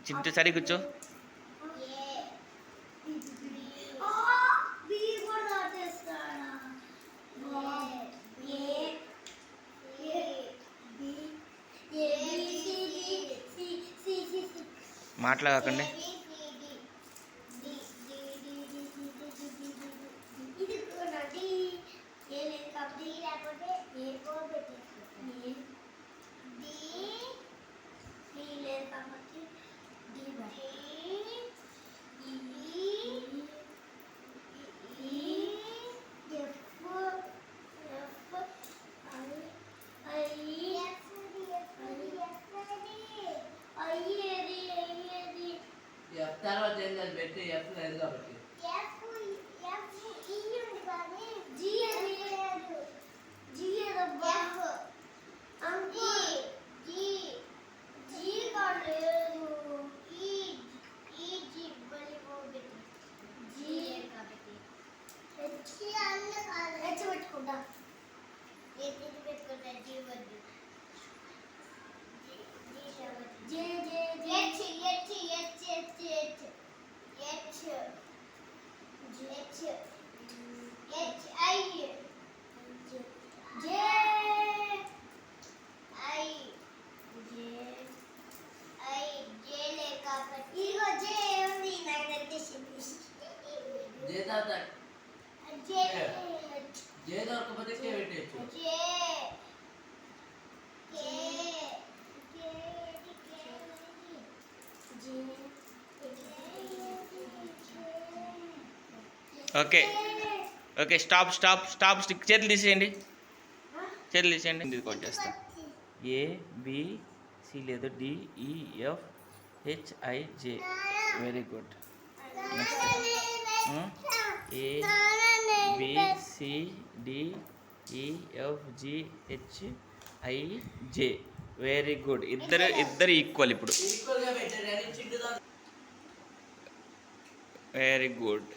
చింటూ సరి కూర్చో. మాట్లాడకండి. తర్వాత ఏంటని పెట్టి ఎఫ్ లేదు కాబట్టి జే దొరకపోతే కే పెట్టేయచ్చు. Okay okay stop stop stop. Stick చేతులు తీసేయండి, చేతులు తీసేయండి. ఇది కోట్ చేస్తాం. ఏ బి సి లేదు, D E F H I J. Very good. Next A B C D E F G H I J. Very good. ఇద్దరు equal ఇప్పుడు. Very good.